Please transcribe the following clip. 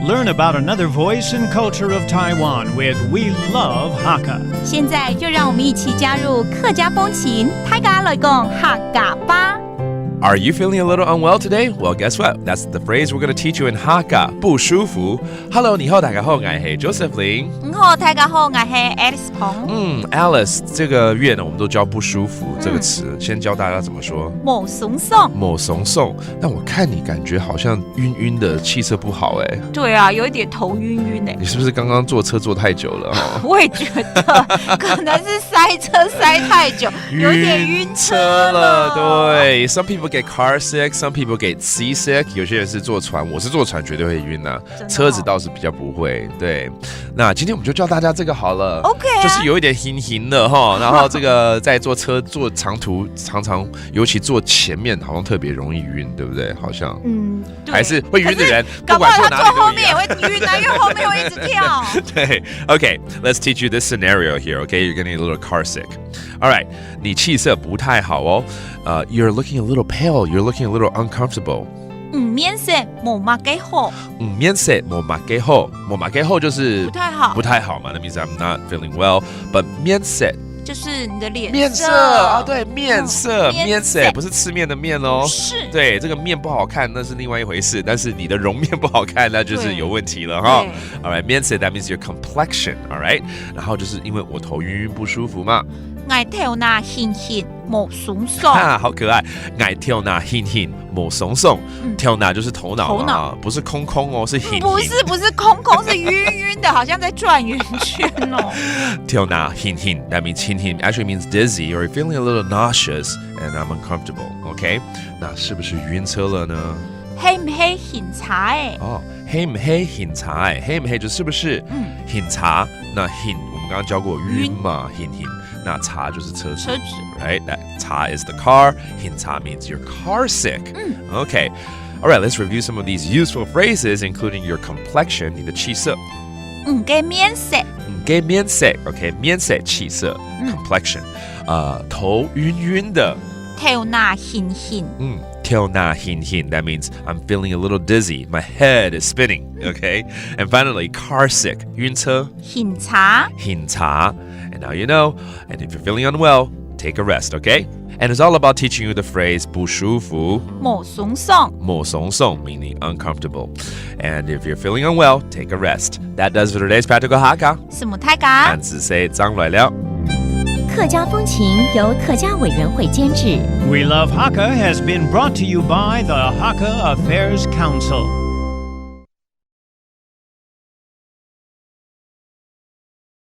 Learn about another voice and culture of Taiwan with We Love Hakka. 现在就让我们一起加入客家风情，大家来讲客家吧。Are you feeling a little unwell today? Well, guess what? That's the phrase we're going to teach you in Hakka. 不舒服。Hello, 你好，大家好，我是 Joseph Lin。你好，大家好，我是 Alice 彭。Alice， 这个月呢，我们都教不舒服这个词，先教大家怎么说。某怂怂。某怂怂。但我看你感觉好像晕晕的，气色不好哎。对啊，有一点头晕晕哎。你是不是刚刚坐车坐太久了我也觉得，可能是塞车塞太久，有一点晕车了。对 ，Some people get car sick, some people get sea sick. 有些人是坐船，我是坐船绝对会晕啊，车子倒是比较不会。对，那今天我们就教大家这个好了。OK，就是有一点晕的哈，然后这个在坐车坐长途，常常尤其坐前面好像特别容易晕，对不对？好像，还是会晕的人，不管坐哪里都一样。坐后面也会晕啊，因为后面会一直跳。对 ，OK, let's teach you this scenario here. Okay, you're getting a little car sick. All right, 你气色不太好哦。You're looking a little pale. You're looking a little uncomfortable. 面色冇马给好。面色冇马给好，冇马给好就是不太好嘛。That means I'm not feeling well. But 面色就是你的脸色。面色啊，对，面色，面色不是吃面的面哦。是。对，这个面不好看那是另外一回事，但是你的容面不好看，那就是有问题了哈。All right, 面色 that means your complexion. All right, 然后就是因为我头晕晕不舒服嘛。我头那晕晕冇松松，好可爱。我头那晕晕冇松松，头那就是头脑嘛，不是空空哦，是晕。不是空空，是晕晕的，好像在转圆圈哦。头那晕晕 that means 晕晕 actually means dizzy or you're feeling a little nauseous and I'm uncomfortable. OK， 那是不是晕车了呢？黑唔黑晕茶哦，黑唔黑晕茶黑唔黑就是不是？晕茶那晕我们刚刚教过晕嘛，晕晕。那茶就是车子 right? That 茶 is the car. 晕茶 means you're car sick. Okay. All right, let's review some of these useful phrases, including your complexion, 你的气色。给面色。给面色 OK, 面色气色 complexion. 头晕晕的。头那晕晕。头那晕晕 that means I'm feeling a little dizzy. My head is spinning. Okay. And finally, car sick. 晕车。晕茶。晕茶。And now you know. And if you're feeling unwell, take a rest, okay? And it's all about teaching you the phrase 不舒服冇松松冇松松 meaning uncomfortable. And if you're feeling unwell, take a rest. That does for today's Practical Hakka. 什么太嘎？汉字say 张来了。客家风情由客家委员会监制。We Love Hakka has been brought to you by the Hakka Affairs Council.